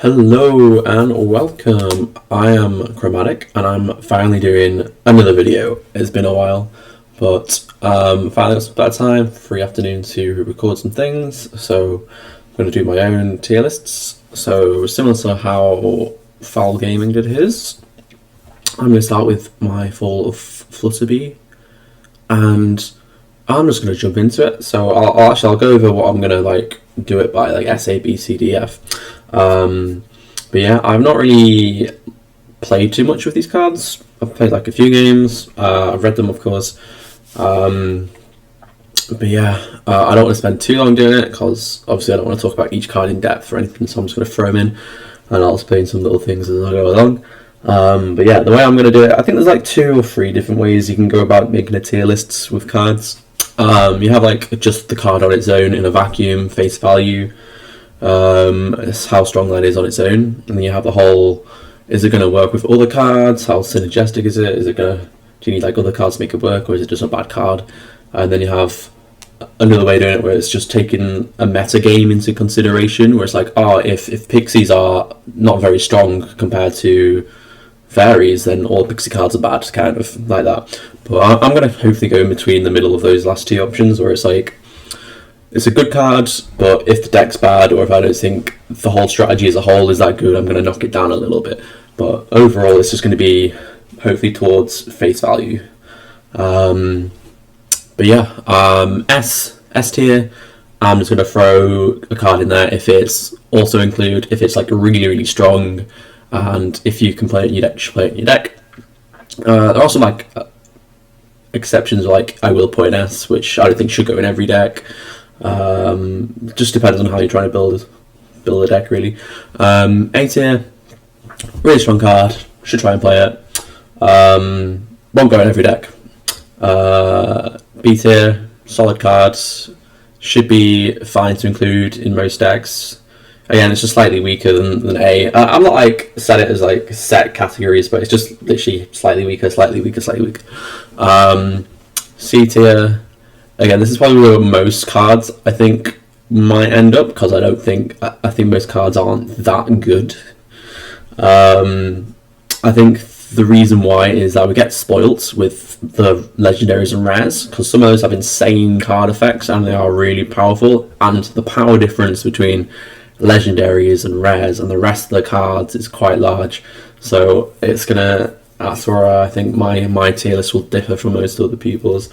Hello and welcome. I am Chromatic and I'm finally doing another video. It's been a while, but finally got some spare time, free afternoon to record some things. So I'm going to do my own tier lists. So similar to how Foul Gaming did his, I'm going to start with my fall of Flutterby, and I'm just going to jump into it. So I'll go over what I'm going to do it by S, A, B, C, D, F. But yeah, I've not really played too much with these cards. I've played a few games. I've read them, of course. But yeah, I don't want to spend too long doing it because obviously I don't want to talk about each card in depth or anything. So I'm just going to throw them in, and I'll explain some little things as I go along. But yeah, the way I'm going to do it, I think there's 2 or 3 different ways you can go about making a tier list with cards. You have just the card on its own in a vacuum, face value. It's how strong that is on its own, and then you have the whole, is it going to work with other cards, how synergistic is it, do you need other cards to make it work, or is it just a bad card? And then you have another way of doing it where it's just taking a meta game into consideration, where it's if pixies are not very strong compared to fairies, then all pixie cards are bad, kind of like that. But I'm going to hopefully go in between the middle of those last 2 options, where it's a good card, but if the deck's bad, or if I don't think the whole strategy as a whole is that good, I'm going to knock it down a little bit. But overall, it's just going to be hopefully towards face value. But yeah, S tier, I'm just going to throw a card in there if it's really, really strong, and if you can play it in your deck, you should play it in your deck. There are some exceptions, I will put in S, which I don't think should go in every deck. Just depends on how you're trying to build a deck, really. A tier, really strong card, should try and play it. Won't go in every deck. B tier, solid cards, should be fine to include in most decks. Again, it's just slightly weaker than A. I'm not set it as set categories, but it's just literally slightly weaker. C tier. Again, this is probably where most cards I think might end up, because I think most cards aren't that good. I think the reason why is that we get spoilt with the legendaries and rares, because some of those have insane card effects and they are really powerful, and the power difference between legendaries and rares and the rest of the cards is quite large. So that's where I think my tier list will differ from most other people's.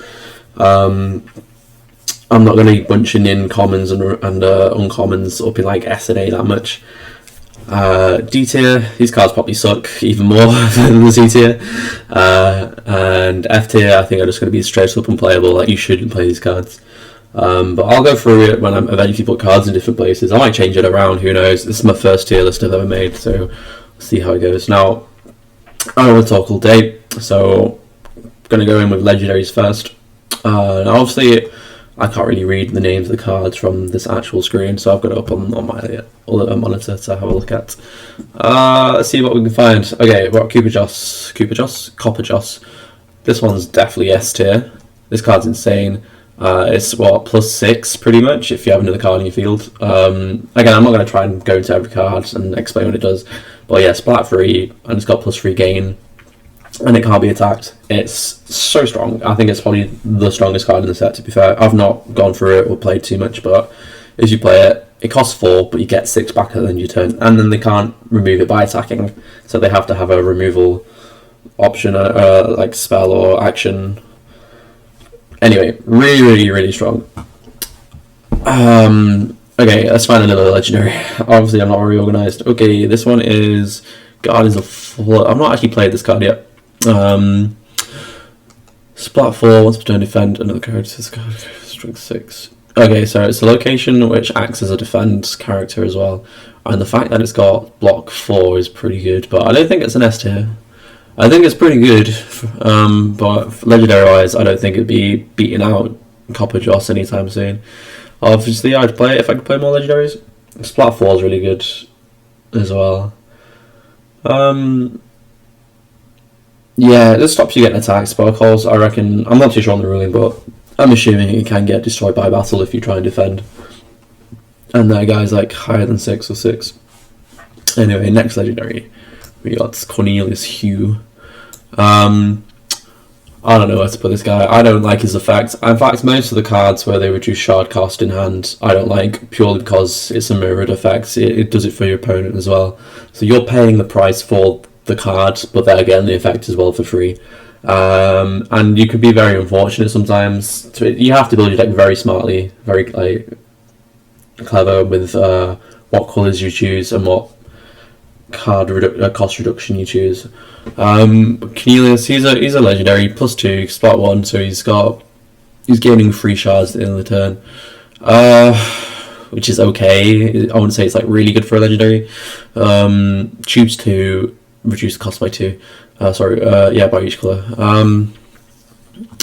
I'm not going to be bunching in commons and uncommons up in S and A that much. D tier, these cards probably suck even more than the C tier. And F tier, I think are just going to be straight up unplayable. You shouldn't play these cards. But I'll go through it when I'm eventually put cards in different places. I might change it around, who knows. This is my first tier list I've ever made, so we'll see how it goes. Now, I don't want to talk all day, so I'm going to go in with legendaries first. Now obviously, I can't really read the names of the cards from this actual screen, so I've got it up on my monitor to have a look at. Let's see what we can find. Okay, we've got Copper Joss. This one's definitely S tier. This card's insane. It's +6 pretty much if you have another card in your field. Again, I'm not going to try and go into every card and explain what it does, but yeah, splat 3, and it's got +3 gain, and it can't be attacked. It's so strong. I think it's probably the strongest card in the set, to be fair. I've not gone through it or played too much, but as you play it, it costs 4, but you get 6 back at the end of your turn, and then they can't remove it by attacking, so they have to have a removal option, spell or action. Anyway, really, really, really strong. Okay, let's find another legendary. Obviously, I'm not very organised. Okay, this one is Guardians of Flood. I've not actually played this card yet. Splat 4, once per turn defend another character. Strength 6. Okay, so it's a location which acts as a defense character as well. And the fact that it's got block 4 is pretty good, but I don't think it's an S tier. I think it's pretty good, but legendary-wise, I don't think it'd be beating out Copper Joss anytime soon. Obviously, I'd play it if I could play more legendaries. Splat 4 is really good as well. Yeah, this stops you getting attacked. Sparkles, I reckon. I'm not too sure on the ruling, but I'm assuming it can get destroyed by battle if you try and defend. And that guy's higher than 6 or 6. Anyway, next legendary, we got Cornelius Hugh. I don't know where to put this guy. I don't like his effect. In fact, most of the cards where they reduce shard cost in hand, I don't like, purely because it's a mirrored effect. It does it for your opponent as well. So you're paying the price for the card, but they're getting the effect as well for free. And you can be very unfortunate sometimes. You have to build your deck very smartly, very clever with what colours you choose and what cost reduction you choose. Cornelius, he's a legendary, +2, spot 1, so he's gaining 3 shards at the end of the turn, which is okay. I wouldn't say it's like really good for a legendary. Choose 2, reduce cost by 2. By each colour.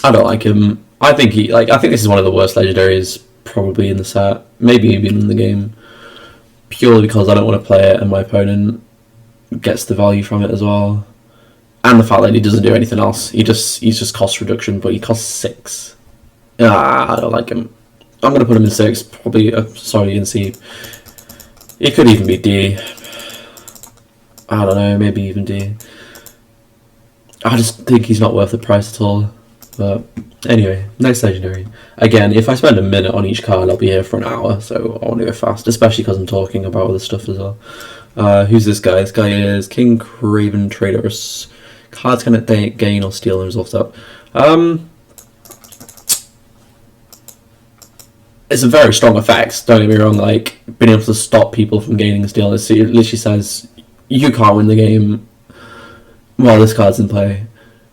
I don't like him. I think this is one of the worst legendaries probably in the set, maybe even in the game, purely because I don't want to play it and my opponent gets the value from it as well, and the fact that he doesn't do anything else. He's just cost reduction, but he costs 6. I don't like him. I'm gonna put him in 6, probably. In C. It could even be D. I don't know, maybe even D. I just think he's not worth the price at all. But anyway, next legendary. Again, if I spend a minute on each card, I'll be here for an hour, so I want to go fast, especially because I'm talking about other stuff as well. Who's this guy? This guy is King Craven Traitorous. Cards cannot gain or steal and resolve that. It's a very strong effect, don't get me wrong, like being able to stop people from gaining and stealing. It literally says you can't win the game while this card's in play.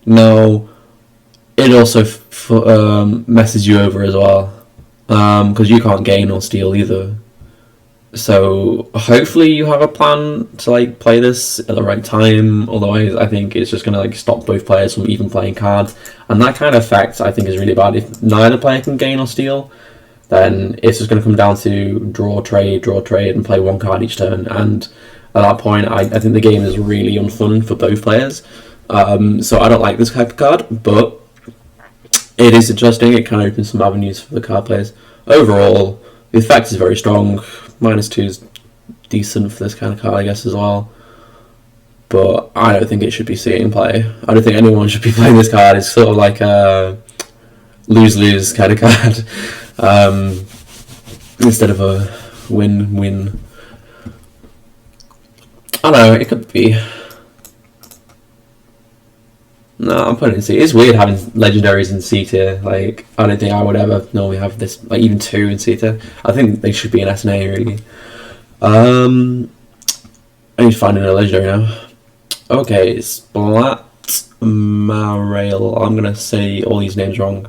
No, it also messes you over as well, because you can't gain or steal either. So hopefully you have a plan to play this at the right time. Otherwise, I think it's just gonna stop both players from even playing cards, and that kind of effect I think is really bad. If neither player can gain or steal, then it's just gonna come down to draw, trade, and play one card each turn. And at that point, I think the game is really unfun for both players. So I don't like this type of card, but it is interesting. It kind of opens some avenues for the card players. Overall, the effect is very strong. -2 is decent for this kind of card, I guess, as well. But I don't think it should be seeing play. I don't think anyone should be playing this card. It's sort of like a lose-lose kind of card, instead of a win-win. I don't know, it could be. No, I'm putting it in C. It's weird having legendaries in C tier. I don't think I would ever normally have this, even 2 in C tier. I think they should be in S and A, really. I need to find a legendary now. Okay, Splat Marail. I'm gonna say all these names wrong.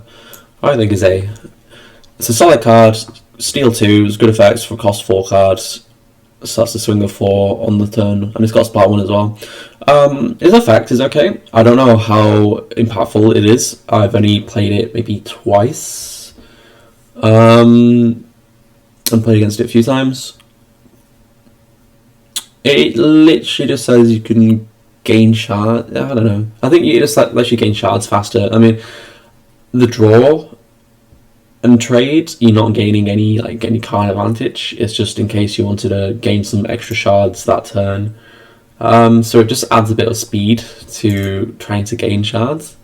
I think it's A. It's a solid card. Steal 2, it's good effects for cost 4 cards. Starts to swing of 4 on the turn, and it's got spot 1 as well. His effect is okay. I don't know how impactful it is. I've only played it maybe twice, and played against it a few times. It literally just says you can gain shards. I don't know. I think it just lets you gain shards faster. I mean, the draw and trade, you're not gaining any card advantage. It's just in case you wanted to gain some extra shards that turn. So it just adds a bit of speed to trying to gain shards,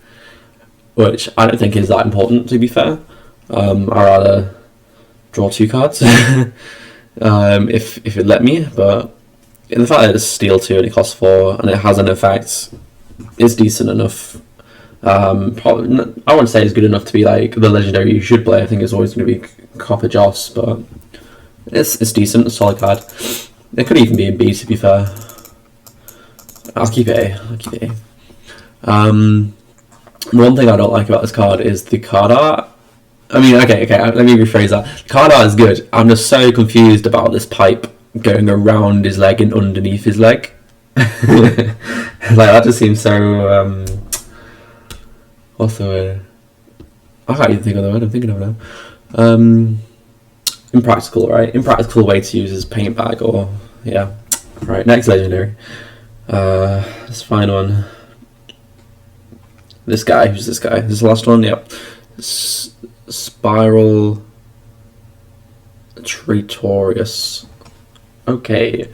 which I don't think is that important, to be fair. I'd rather draw 2 cards if it let me, but the fact that it's steal 2 and it costs 4 and it has an effect is decent enough. Probably, I wouldn't say it's good enough to be the legendary you should play. I think it's always going to be Copper Joss, but it's decent, a solid card. It could even be in B, to be fair. I'll keep it A. One thing I don't like about this card is the card art. I mean, okay, let me rephrase that. The card art is good. I'm just so confused about this pipe going around his leg and underneath his leg. That just seems so. What's the word? I can't even think of the word I'm thinking of now. Impractical, right? Impractical way to use his paint bag, or yeah. Right, next legendary. Let's find one. This guy, who's this guy? This is the last one, yep. Spiral Traitorous. Okay.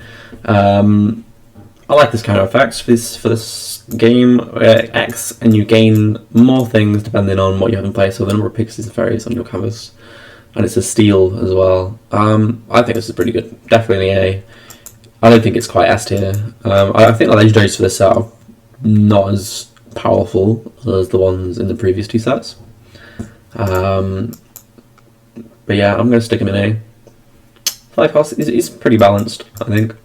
I like this kind of effects for this game. X, and you gain more things depending on what you have in place, so the number of pixels and fairies on your canvas. And it's a steal as well. I think this is pretty good. Definitely A. I don't think it's quite S tier. I think the legendaries for this set are not as powerful as the ones in the previous two sets. But yeah, I'm going to stick him in A. 5 cost is pretty balanced, I think.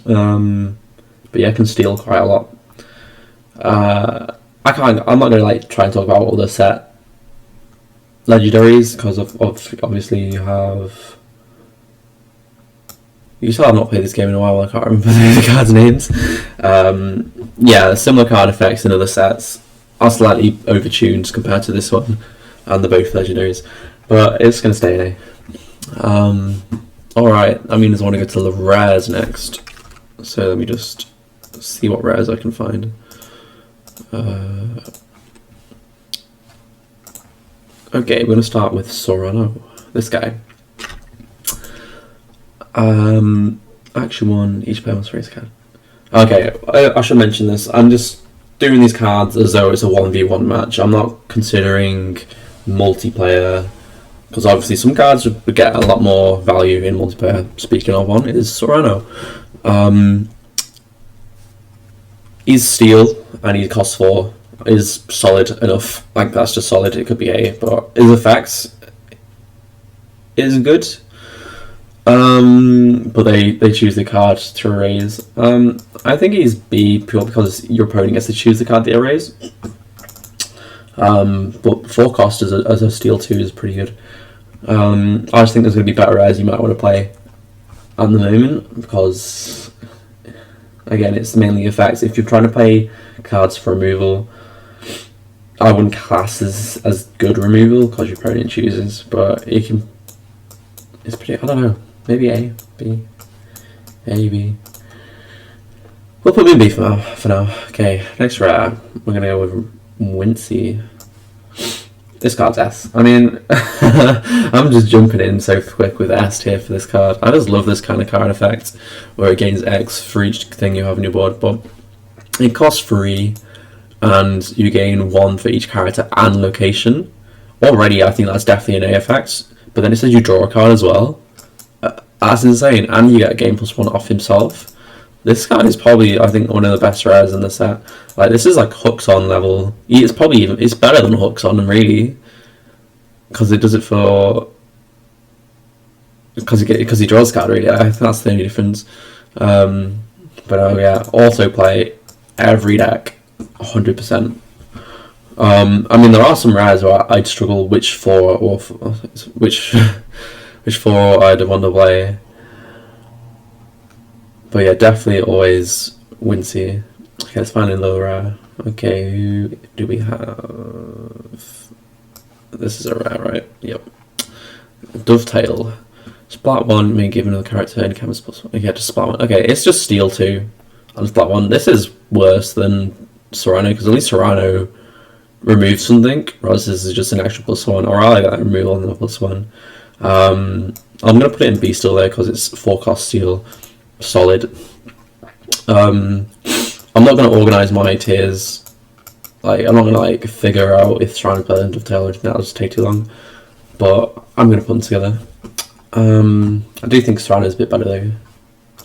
But yeah, can steal quite a lot. I'm not going to like try and talk about all the set legendaries because of obviously you still have not played this game in a while. I can't remember the cards' names. Yeah, similar card effects in other sets are slightly overtuned compared to this one, and they're both legendaries. But it's going to stay in A. Alright, I mean, I want to go to the rares next. So let me just see what rares I can find. Okay, we're going to start with Sorano, this guy. Action 1, each player must raise a card. Okay, I should mention this. I'm just doing these cards as though it's a 1v1 match. I'm not considering multiplayer, because obviously some cards would get a lot more value in multiplayer. Speaking of one, is Sorano. He's steel and he costs 4. Is solid enough. Like, that's just solid. It could be A, but his effects is good. But they choose the card to erase. I think he's B pure because your opponent gets to choose the card they erase. But 4 cost as a steal 2 is pretty good. I just think there's going to be better rares you might want to play at the moment, because again, it's mainly effects. If you're trying to play cards for removal, I wouldn't class as good removal because your opponent chooses, but it can. It's pretty. I don't know. Maybe A, B, A, B. We'll put him in B for now. Okay, next rare. We're gonna go with Wincy. This card's S. I mean, I'm just jumping in so quick with S tier for this card. I just love this kind of card effect where it gains X for each thing you have on your board, but it costs 3 and you gain 1 for each character and location. Already, I think that's definitely an A effect, but then it says you draw a card as well. That's insane, and you get a game +1 off himself. This card is probably, I think, one of the best rares in the set. Like, this is like Hooks On level. It's probably even, it's better than Hooks On, really, because it does it for, because he draws a card, really. I think that's the only difference. But oh yeah, also play every deck 100%. I mean, there are some rares where I'd struggle which 4 or which 4 I'd want to play. But yeah, definitely always Wincy. Okay, let's find a low rare. Okay, who do we have? This is a rare, right? Yep. Dovetail. Splat 1 may give another character any canvas +1. Okay, just splat 1. Okay, it's just steal 2. And splat 1. This is worse than Sorano, because at least Sorano removes something, whereas this is just an extra +1. Or I like that removal and the +1. I'm going to put it in B still there because it's 4 cost steal. Solid. I'm not going to organise my tiers. Like, I'm not going to like figure out if Shrine of Pearl and Dovetail or anything. That'll just take too long. But I'm going to put them together. I do think Serrano is a bit better though.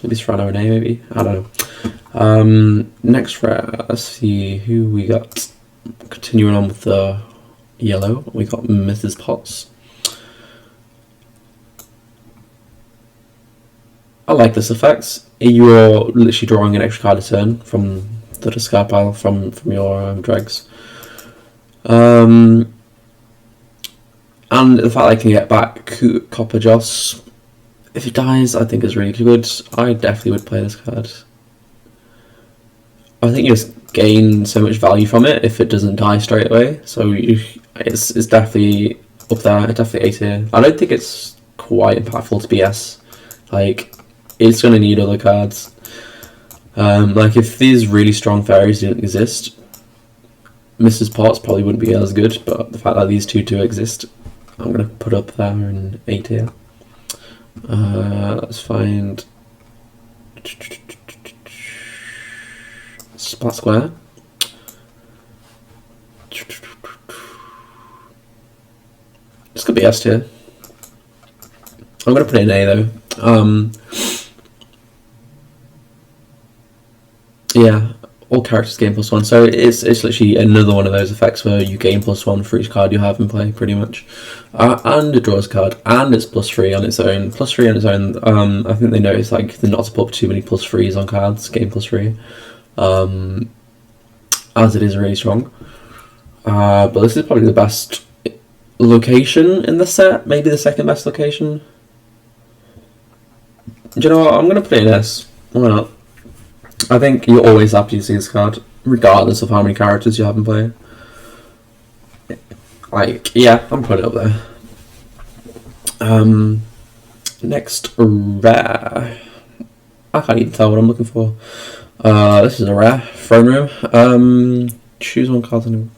Maybe Serrano and A, maybe? I don't know. Next rare, let's see who we got. Continuing on with the yellow, we got Mrs. Potts. I like this effect. You're literally drawing an extra card a turn from the discard pile from your dregs. And the fact I can get back Copper Joss, if it dies, I think is really good. I definitely would play this card. I think you just gain so much value from it if it doesn't die straight away. So it's definitely up there. It's definitely A tier. I don't think it's quite impactful to be S. Like, it's going to need other cards. Like, if these really strong fairies didn't exist, Mrs. Potts probably wouldn't be as good, but the fact that these two do exist, I'm going to put up there in A tier. Let's find... Splat square. This could be S tier. I'm gonna put it in A though. Yeah, all characters gain +1, so it's literally another one of those effects where you gain +1 for each card you have in play, pretty much. And it draws a card, and it's +3 on its own. +3 on its own. I think they noticed like they're not to put too many +3s on cards. Gain +3, as it is really strong. But this is probably the best location in the set, maybe the second best location. Do you know what? I'm gonna put it in S. Why not? I think you're always happy to see this card, regardless of how many characters you have in play. Like, yeah, I'm putting it up there. Next, rare. I can't even tell what I'm looking for. This is a rare. Throne Room. Choose one card.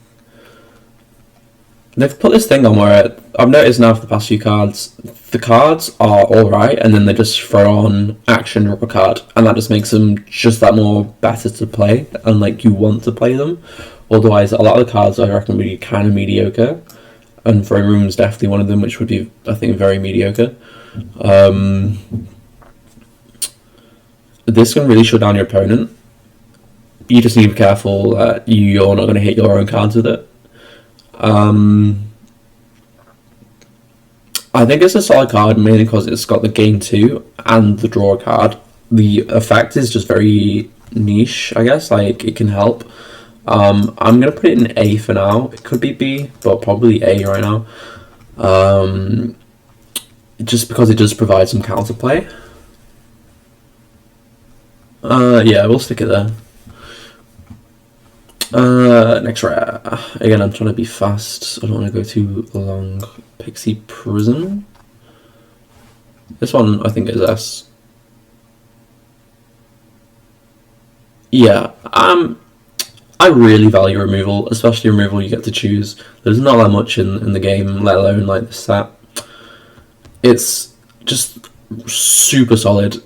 They've put this thing on where I've noticed now for the past few cards, the cards are alright, and then they just throw on action drop a card, and that just makes them just that more better to play, and like you want to play them. Otherwise, a lot of the cards I reckon would be kind of mediocre, and Throne Room is definitely one of them, which would be, I think, very mediocre. This can really shut down your opponent. You just need to be careful that you're not going to hit your own cards with it. I think it's a solid card mainly because it's got the gain 2 and the draw card. The effect is just very niche, I guess. Like, it can help. I'm gonna put it in A for now. It could be B, but probably A right now. Just because it does provide some counterplay. Yeah, we'll stick it there. Next rare. Again, I'm trying to be fast. I don't want to go too long. Pixie Prison. This one I think is S. Yeah, I really value removal, especially removal you get to choose. There's not that much in the game, let alone like this set. It's just super solid.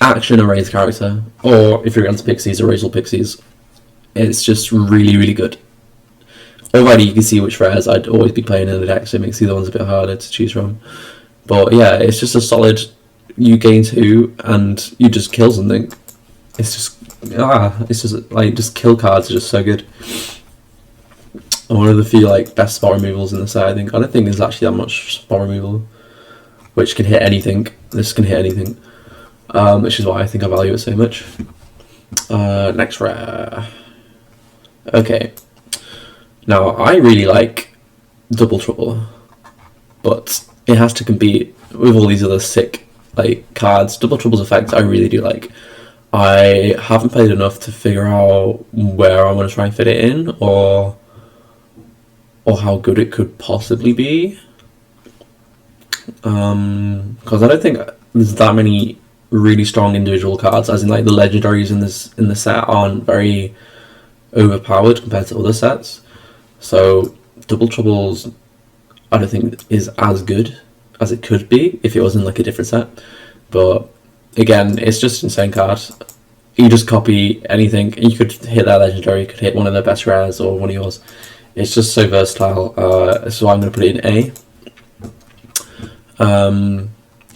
Action erase character, or if you're into pixies, erase all pixies. It's just really, really good. Already you can see which rares I'd always be playing in the deck, so it makes the other ones a bit harder to choose from. But yeah, it's just a solid, you gain 2 and you just kill something. It's just like, just kill cards are just so good. And one of the few like best spot removals in the set, I think. I don't think there's actually that much spot removal, which can hit anything. This can hit anything. Which is why I think I value it so much. Next rare. Okay, now I really like Double Trouble, but it has to compete with all these other sick like cards. Double Trouble's effect I really do like. I haven't played enough to figure out where I want to try and fit it in, or how good it could possibly be. Because I don't think there's that many really strong individual cards, as in like the legendaries in the set aren't very overpowered compared to other sets. So Double Troubles I don't think is as good as it could be if it was in like a different set. But again, it's just an insane card. You just copy anything, you could hit that legendary, you could hit one of their best rares or one of yours. It's just so versatile. So I'm going to put it in A. You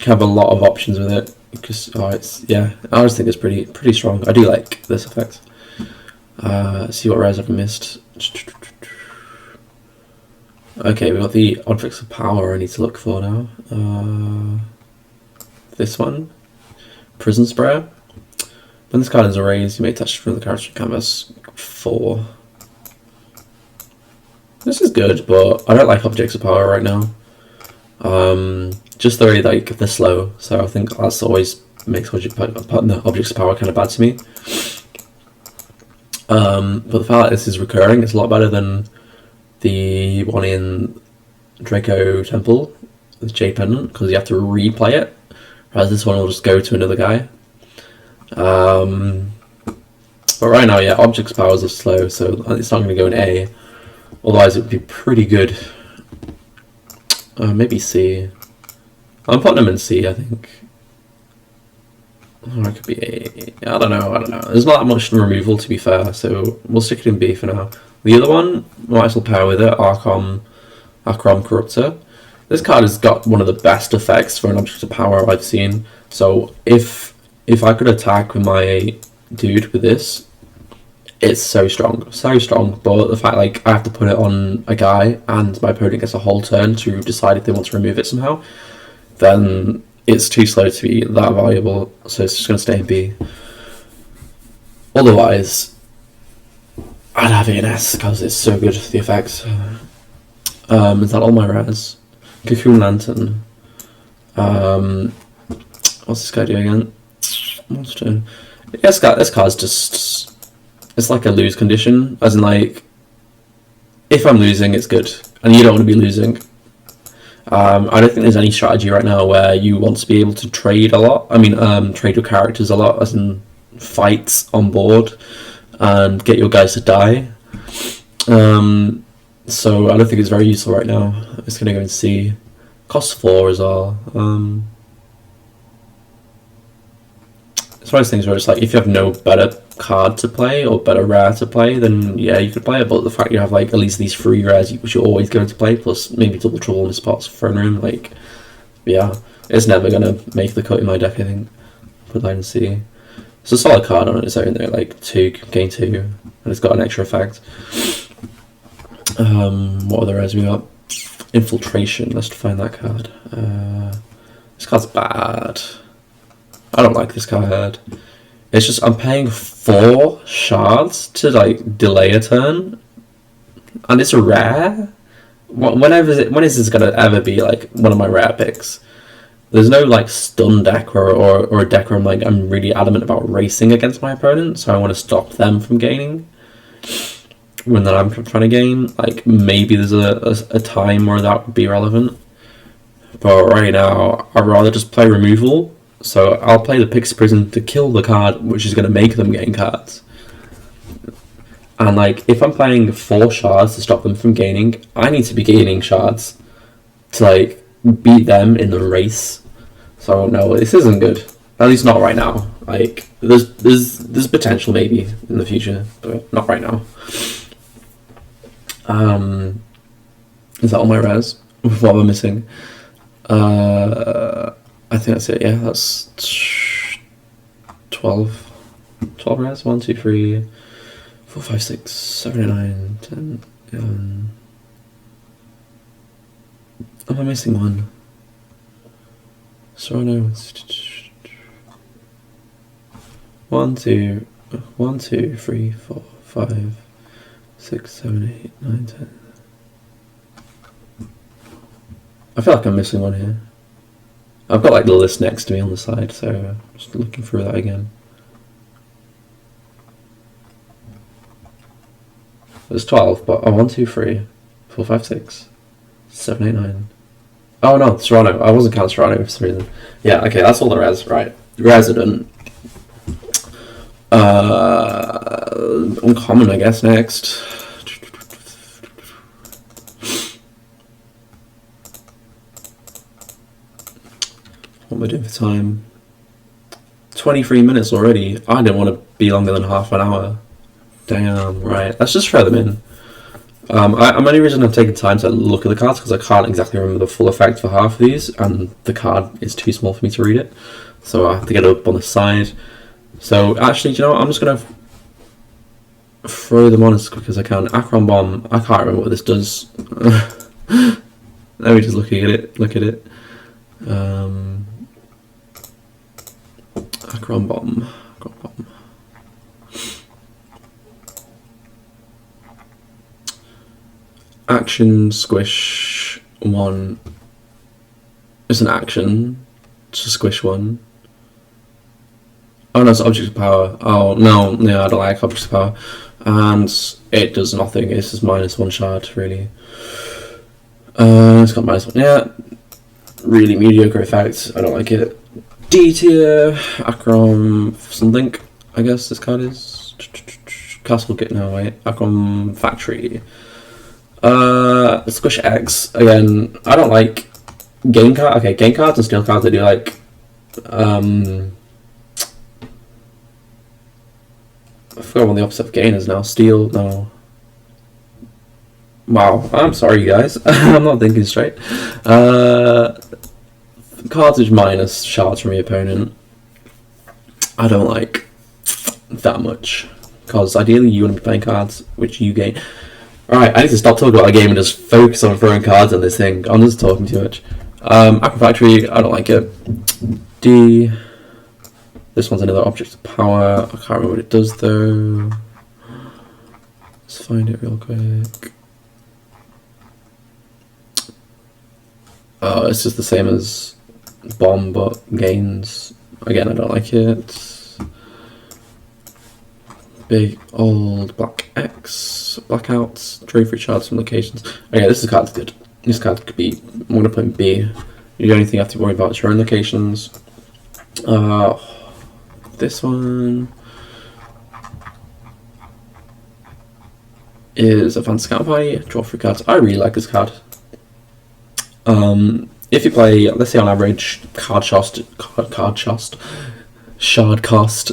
have a lot of options with it because I just think it's pretty strong. I do like this effect. See what rares I've missed. Okay, we've got the objects of power I need to look for now. This one, Prison Sprayer. When this card is erased, you may touch from the character canvas. 4. This is good, but I don't like objects of power right now. Just the way like they're slow, so I think that's always makes objects of power kind of bad to me. But the fact that this is recurring, it's a lot better than the one in Draco Temple, the Jade Pendant, because you have to replay it, whereas this one will just go to another guy. But right now, yeah, objects powers are slow, so it's not going to go in A. Otherwise, it would be pretty good. Maybe C. I'm putting them in C, I think. Or it could be A. I don't know. There's not that much removal, to be fair, so we'll stick it in B for now. The other one, might as well pair with it, Archon Corruptor. This card has got one of the best effects for an object of power I've seen. So if I could attack with my dude with this, it's so strong. But the fact like I have to put it on a guy and my opponent gets a whole turn to decide if they want to remove it somehow, then it's too slow to be that valuable. So it's just going to stay in B. Otherwise, I'd have it in S because it's so good for the effects. Is that all my rares? Cocoon Lantern. What's this guy doing again? Monster. This card's just... It's like a lose condition, as in like... If I'm losing, it's good. And you don't want to be losing. I don't think there's any strategy right now where you want to be able to trade a lot. I mean, trade your characters a lot, as in fights on board and get your guys to die. So I don't think it's very useful right now. It's going to go in C. Costs 4 as well. It's one of those things where it's like, if you have no better card to play or better rare to play, then yeah, you could play it. But the fact you have like at least these 3 rares which you're always going to play, plus maybe double trouble in the spots throne room, like yeah, it's never going to make the cut in my deck, I think. Put that in C. It's a solid card on its own though, like gain 2, and it's got an extra effect. What other rares we got? Infiltration, let's find that card. This card's bad. I don't like this card. It's just I'm paying 4 shards to like delay a turn, and it's a rare. When is this gonna ever be like one of my rare picks? There's no like stun deck or a deck where I'm really adamant about racing against my opponent, so I want to stop them from gaining. When that I'm trying to gain, like maybe there's a time where that would be relevant, but right now I'd rather just play removal. So I'll play the Pixie Prison to kill the card, which is going to make them gain cards. And like, if I'm playing 4 shards to stop them from gaining, I need to be gaining shards to like beat them in the race. So no, this isn't good. At least not right now. Like, there's potential maybe in the future, but not right now. Is that all my rares? What am I missing? I think that's it, yeah, that's 12 rares, 1, 2, 3, 4, 5, 6, 7, 8, 9, 10, 11. Am I missing one? So I know it's 1, 2, 3, 4, 5, 6, 7, 8, 9, 10. I feel like I'm missing one here. I've got like the list next to me on the side, so I'm just looking through that again. There's 12, but 1, 2, 3, 4, 5, 6, 7, 8, 9. Oh no, Serrano. I wasn't counting Serrano for some reason. Yeah, okay, that's all the res, right. Resident. Uncommon, I guess, next. What am I doing for time? 23 minutes already. I didn't want to be longer than half an hour. Damn, right. Let's just throw them in. I'm only reason I've taken time to look at the cards because I can't exactly remember the full effect for half of these, and the card is too small for me to read it. So I have to get it up on the side. So actually, do you know what? I'm just going to throw them on as quick as I can. Akron Bomb. I can't remember what this does. Let me just look at it. Akron Bomb. Action squish 1. It's an action to squish 1. Oh no, it's object of power. Oh no, I don't like object of power. And it does nothing. It's just -1 shard, really. It's got -1. Yeah, really mediocre effect. I don't like it. D tier, Akron something. I guess this card is Castle Git. No wait, Akron Factory. Squish X again. I don't like game cards and steel cards. They do like I forgot what the opposite of gain is now. Steal, no. Wow, I'm sorry, you guys. I'm not thinking straight. Cards which minus shards from your opponent, I don't like that much. Because ideally you want to be playing cards which you gain. Alright, I need to stop talking about the game and just focus on throwing cards on this thing. I'm just talking too much. Aqua Factory, I don't like it. D. This one's another object of power. I can't remember what it does though. Let's find it real quick. It's just the same as bomb, but gains. Again, I don't like it. Big old black X, blackouts, trade free shards from locations. Okay, this card's good. This card could be. I'm gonna put in B. The only thing you have to worry about is your own locations. This one is Advanced Scout Party. Draw 3 cards. I really like this card. If you play, let's say on average, shard cost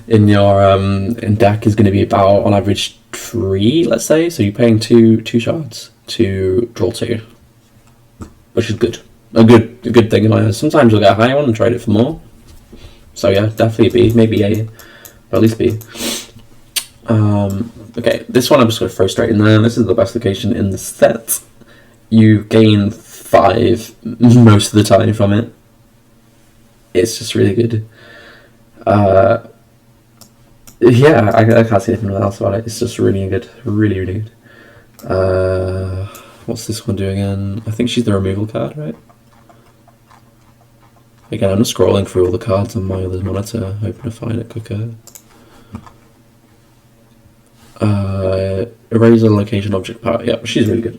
in your in deck is going to be about on average 3, let's say. So you're paying two shards to draw 2, which is good. A good thing in my eyes. Sometimes you'll get a higher one and trade it for more. So yeah, definitely B, maybe A, but at least B. Okay, this one I'm just going to throw straight in there. This is the best location in the set. You gain 5 most of the time from it. It's just really good. Yeah, I can't say anything else about it. It's just really good, really good. What's this one doing again? I think she's the removal card, right? Again, I'm just scrolling through all the cards on my other monitor, hoping to find it quicker. Eraser, location, object, power. Yep, she's really good.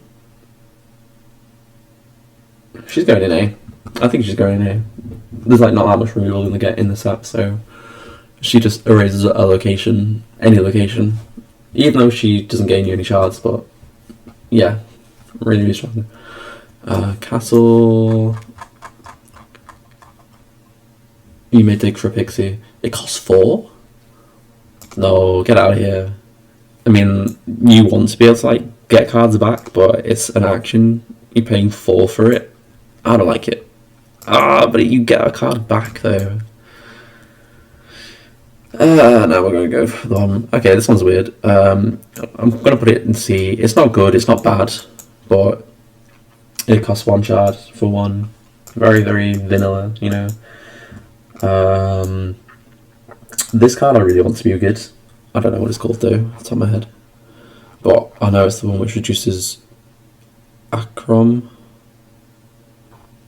She's going in A. I think she's going in A. There's like not that much removal in the set, so she just erases a location, any location, even though she doesn't gain you any shards. But yeah, really strong. Castle. You may dig for a pixie. It costs 4? No, get out of here. I mean, you want to be able to like get cards back, but it's an action. You're paying 4 for it. I don't like it. But you get a card back though. Now we're going to go for the one. Okay, this one's weird. I'm going to put it in C. It's not good, it's not bad, but it costs 1 shard for 1. Very, very vanilla, you know. This card I really want to be good. I don't know what it's called though, off the top of my head. But I know it's the one which reduces Acrom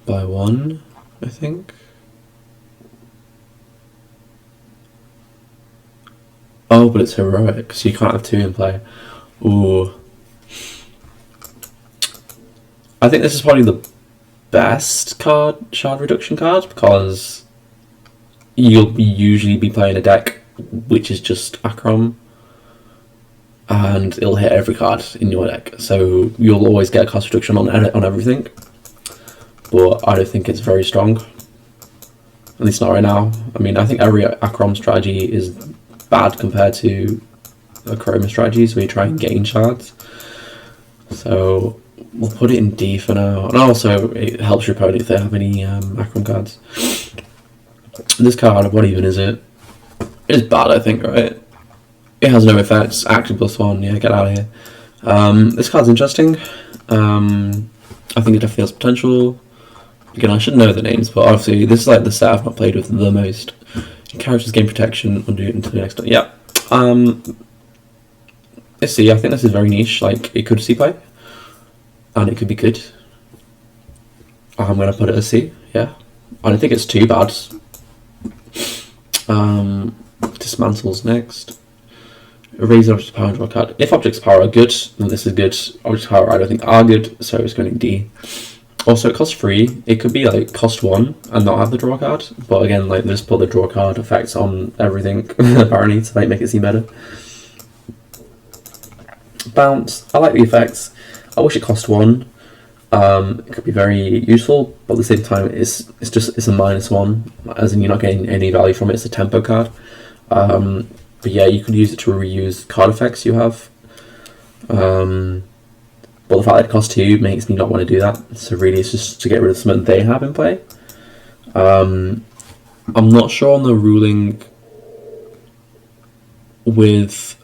by 1, I think. Oh, but it's heroic, so you can't have 2 in play. Ooh. I think this is probably the best shard reduction card, because you'll usually be playing a deck which is just Acrom, and it'll hit every card in your deck, so you'll always get a cost reduction on everything. But I don't think it's very strong, at least not right now. I mean, I think every Acrom strategy is bad compared to a Chroma strategy, so we try and gain shards. So we'll put it in D for now, and also it helps your opponent if they have any Acrom cards. This card, what even is it? It's bad, I think, right? It has no effects. Action +1, yeah, get out of here. This card's interesting. I think it definitely has potential. Again, I should know the names, but obviously this is like the set I've not played with the most. Characters gain protection undo it until the next time. Yeah. Let's see, I think this is very niche. Like, it could see play, and it could be good. I'm gonna put it as C, yeah. I don't think it's too bad. Dismantles next. Erase object power and draw a card. If objects power are good, then this is good. Objects power I don't think are good, so it's going in D. Also, it costs 3. It could be like cost 1 and not have the draw card, but again, like just put the draw card effects on everything apparently to like make it seem better. Bounce. I like the effects. I wish it cost 1. It could be very useful, but at the same time, it's a -1, as in you're not getting any value from it. It's a tempo card. But yeah, you could use it to reuse card effects you have. But the fact that it costs 2 makes me not want to do that. So really, it's just to get rid of something they have in play. I'm not sure on the ruling with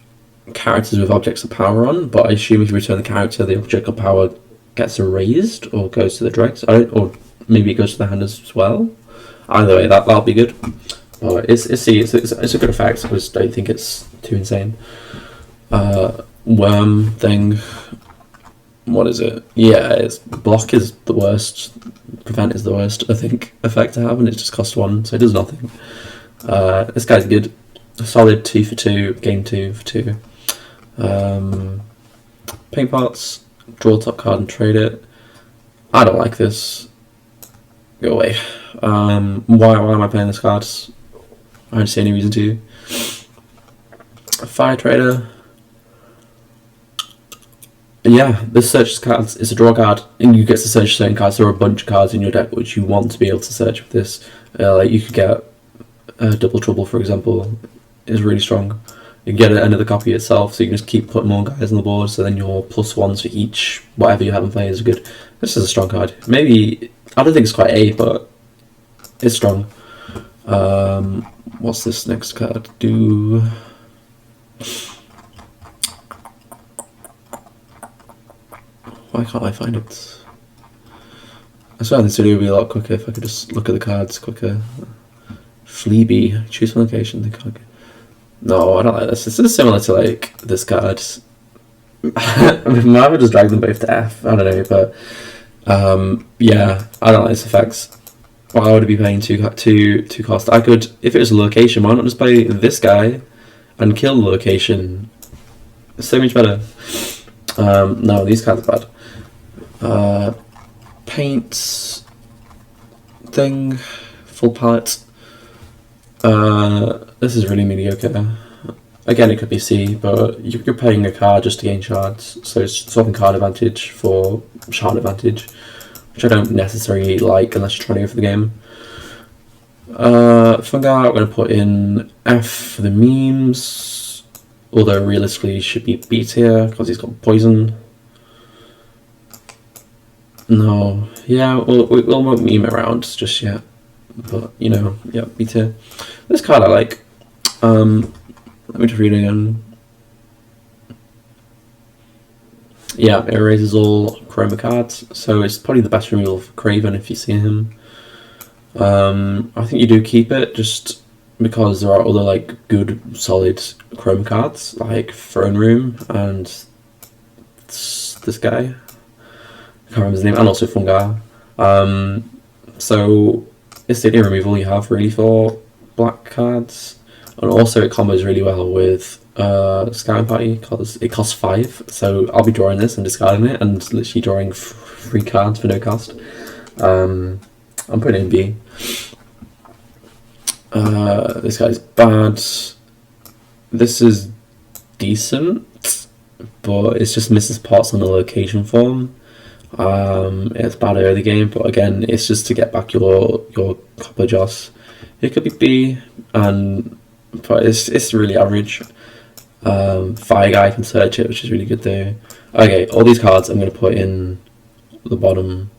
characters with objects of power on, but I assume if you return the character, the object of power gets erased or goes to the direct, or maybe it goes to the hand as well. Either way, that'll be good. But it's a good effect. I just don't think it's too insane. Worm thing. What is it? Yeah, it's block is the worst. Prevent is the worst, I think, effect to have, and it just costs 1, so it does nothing. This guy's good. Solid 2 for 2, gain 2 for 2. Paint parts, draw top card and trade it. I don't like this. Go away. Why am I playing this card? I don't see any reason to. Fire trader. Yeah, this search cards is a draw card, and you get to search certain cards. There are a bunch of cards in your deck which you want to be able to search with this. Like you could get Double Trouble, for example, is really strong. You can get another copy itself, so you can just keep putting more guys on the board. So then your +1s for each whatever you have in play is good. This is a strong card. Maybe I don't think it's quite A, but it's strong. What's this next card do? Why can't I find it? I swear this video would be a lot quicker if I could just look at the cards quicker. Flutterby, choose one location. The card. No, I don't like this. This is similar to like this card. I mean, I would just drag them both to F. I don't know, but yeah, I don't like this effects. Why would I be paying two cost? I could, if it was a location, why not just play this guy and kill the location? It's so much better. No, these cards are bad. Paint thing, full palette. This is really mediocre. Again, it could be C, but you're paying a card just to gain shards, so it's swapping card advantage for shard advantage, which I don't necessarily like unless you're trying to go for the game. Fungi, I'm going to put in F for the memes, although realistically he should be B tier because he's got poison. No, yeah, we won't meme around just yet, but you know, yeah, B tier. This card I like. Let me just read it again. Yeah, it erases all chroma cards, so it's probably the best removal for Craven if you see him. I think you do keep it just because there are other like good solid chroma cards like Throne Room and this guy. I can't remember his name, and also Fungi. So it's the only removal you have really for black cards, and also it combos really well with Scouting Party because it costs 5. So I'll be drawing this and discarding it, and literally drawing 3 cards for no cost. I'm putting it in B. This guy's bad. This is decent, but it's just misses parts on the location form. It's bad early game, but again, it's just to get back your Copper Joss. It could be B, but it's really average. Fire Guy can search it, which is really good though. Okay, all these cards I'm going to put in the bottom,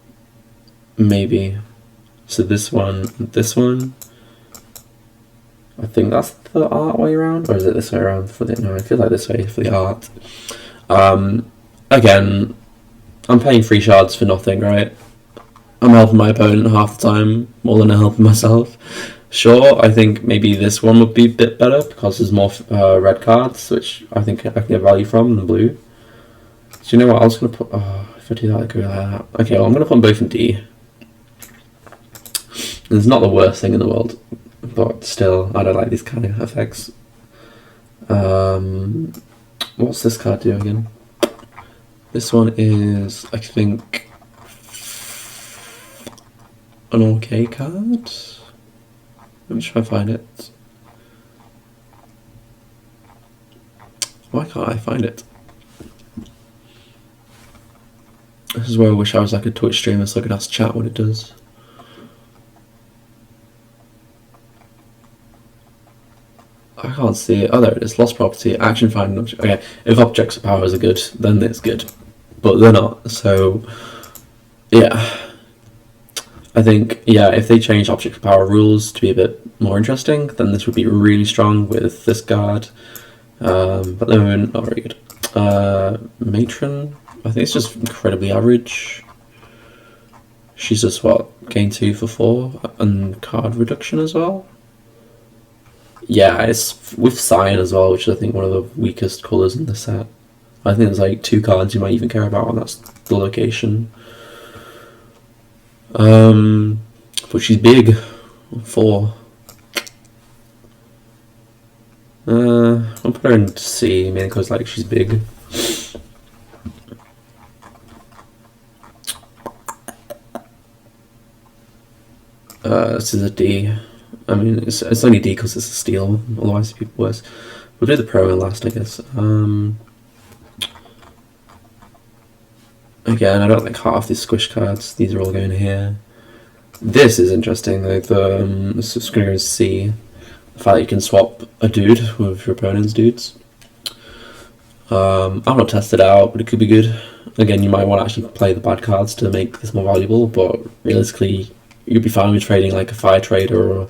maybe. So this one. I think that's the art way around, or is it this way around for the? No, I feel like this way for the art. Again, I'm paying 3 shards for nothing, right? I'm helping my opponent half the time more than I'm helping myself. Sure, I think maybe this one would be a bit better because there's more red cards, which I think I can get value from, than blue. So you know what, I was going to put... Oh, if I do that, I go like that. Okay, well, I'm going to put them both in D. It's not the worst thing in the world, but still, I don't like these kind of effects. What's this card do again? This one is, I think, an okay card. Let me try and find it. Why can't I find it? This is where I wish I was like a Twitch streamer so I could ask chat what it does. I can't can't see it. Oh, there it is. Lost property. Action find object. Okay, if objects of powers are good, then it's good. But they're not. So, yeah. I think, yeah, if they change object of power rules to be a bit more interesting, then this would be really strong with this card. But at the moment, not very good. Matron, I think it's just incredibly average. She's just, what, gain 2 for 4, and card reduction as well? Yeah, it's with Cyan as well, which is I think one of the weakest colours in the set. I think there's like 2 cards you might even care about, and that's the location. But she's big. 4. I'll put her in C, mainly because like she's big. This is a D. I mean, it's only D because it's a steal. Otherwise, it'd be worse. We'll do the pro and last, I guess. Again, I don't like half these squish cards. These are all going here. This is interesting, though. This is going to go in C. The fact that you can swap a dude with your opponent's dudes. I've not tested it out, but it could be good. Again, you might want to actually play the bad cards to make this more valuable, but realistically, you'd be fine with trading like a fire trader or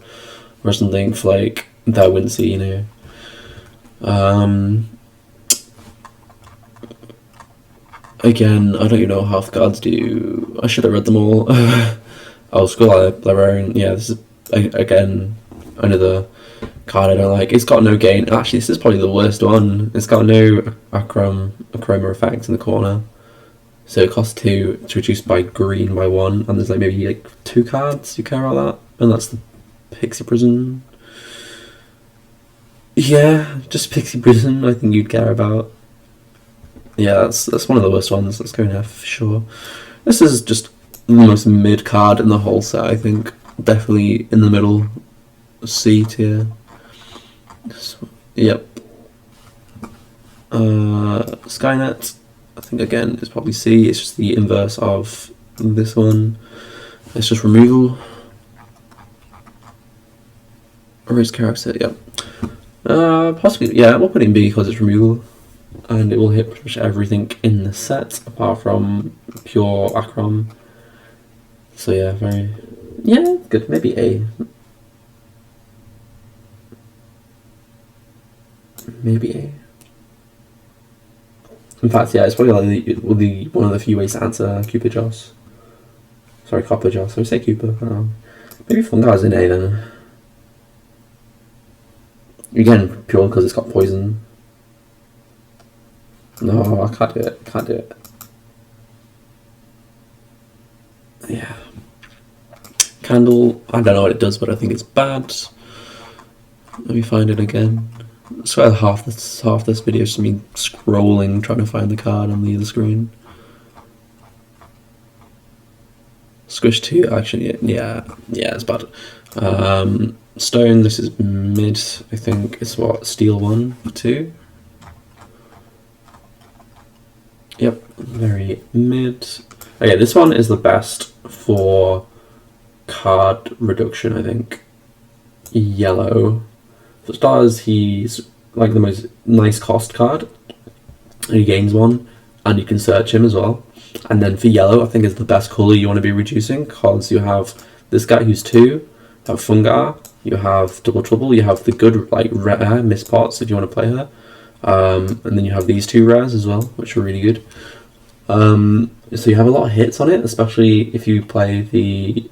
something for like that Wincy, you know. Again, I don't even know how the cards do. I should have read them all. Oh, Skull Librarian. Yeah, this is again another card I don't like. It's got no gain. Actually, this is probably the worst one. It's got no Achroma effect in the corner. So it costs 2, it's reduced by green by 1, and there's like maybe like 2 cards you care about that, and that's the Pixie Prison. Yeah, just Pixie Prison I think you'd care about. Yeah, that's one of the worst ones. Let's go in F for sure. This is just the most mid card in the whole set, I think. Definitely in the middle, C tier. Yep. Skynet, I think again it's probably C. It's just the inverse of this one. It's just removal. Erase character, yep. Possibly, yeah, we'll put it in B because it's removal. And it will hit pretty much everything in the set apart from pure Achrom. So yeah, good. Maybe A. Maybe A. In fact, yeah, it's probably like one of the few ways to answer Cooper Joss. Sorry, Copper Joss. I would say Cooper. Maybe Fungar's in A then. Again, pure because it's got poison. No, I can't do it. Can't do it. Yeah. Candle. I don't know what it does, but I think it's bad. Let me find it again. I swear half this video is just me scrolling, trying to find the card on the other screen. Squish 2, actually, yeah, it's bad. Stone, this is mid, I think. It's what, Steel 1, 2? Yep, very mid. Okay, this one is the best for card reduction, I think. Yellow. For stars, he's like the most nice cost card. And he gains 1, and you can search him as well. And then for yellow, I think is the best colour you want to be reducing, because you have this guy who's 2, you have Fungar, you have Double Trouble, you have the good like rare Miss Potts if you want to play her. And then you have these 2 rares as well, which are really good. So you have a lot of hits on it, especially if you play the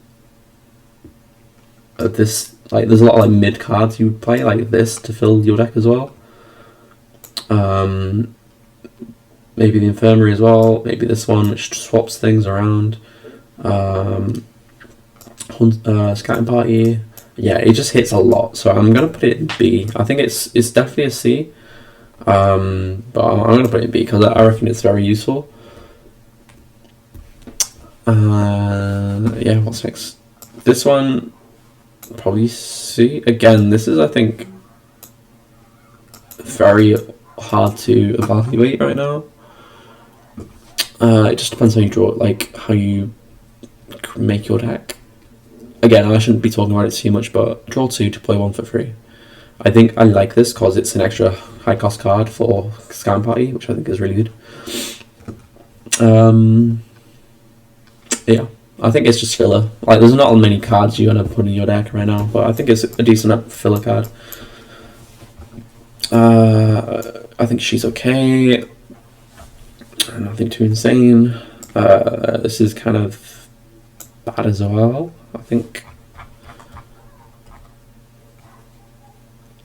this, like there's a lot of like mid cards you would play like this to fill your deck as well. Maybe the Infirmary as well, maybe this one which swaps things around. Scouting Party, yeah, it just hits a lot, so I'm gonna put it in B. I think it's definitely a C. But I'm gonna put it in B because I reckon it's very useful. Yeah, what's next? This one, probably C. Again, this is, I think, very hard to evaluate right now. It just depends how you draw it, like how you make your deck. Again, I shouldn't be talking about it too much, but draw 2 to play 1 for free. I think I like this because it's an extra high cost card for Scam Party, which I think is really good. Yeah, I think it's just filler. Like, there's not many cards you're gonna put in your deck right now, but I think it's a decent filler card. I think she's okay. Nothing too insane. This is kind of bad as well, I think.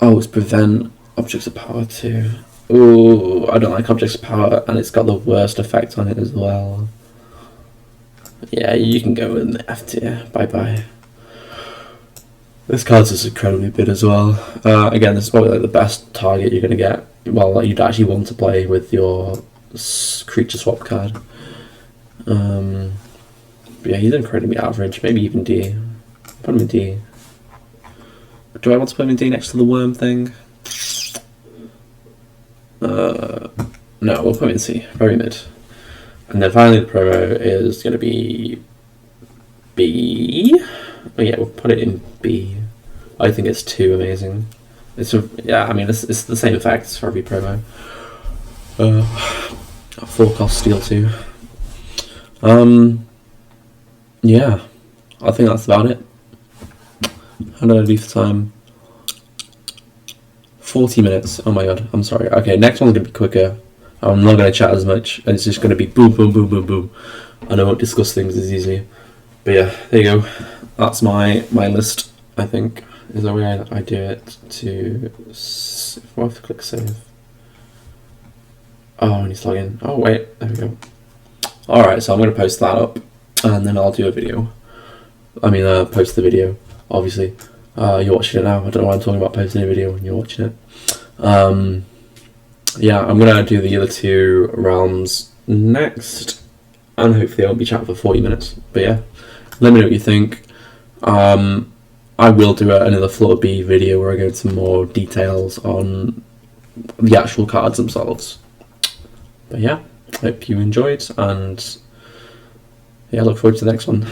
Oh, it's prevent objects of power too. Ooh, I don't like objects of power, and it's got the worst effect on it as well. Yeah, you can go in the F tier. Bye bye. This card's just incredibly big as well. Again, this is probably like the best target you're gonna get. Well, like, you'd actually want to play with your creature swap card. But yeah, he's incredibly average. Maybe even D. Put him in D. Do I want to put him in D next to the worm thing? No, we'll put him in C. Very mid. And then finally, the promo is going to be B. Oh yeah, we'll put it in B. I think it's too amazing. Yeah, I mean, it's the same effects for every promo. 4 cost steal too. Yeah, I think that's about it. How did I do for time? 40 minutes. Oh my god, I'm sorry. Okay, next one's gonna be quicker. I'm not gonna chat as much, and it's just gonna be boom, boom, boom, boom, boom. And I won't discuss things as easily. But yeah, there you go. That's my list, I think. Is the way I do it to... If I have to click save. Oh, I need to log in. Oh wait, there we go. Alright, so I'm gonna post that up, and then I'll do a video. I mean, post the video, obviously. You're watching it now. I don't know why I'm talking about posting a video when you're watching it. Yeah, I'm gonna do the other 2 realms next, and hopefully I won't be chatting for 40 minutes. But yeah, let me know what you think. I will do another Flutterby video where I go into more details on the actual cards themselves. But yeah, hope you enjoyed, and yeah, look forward to the next one.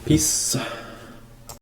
Peace.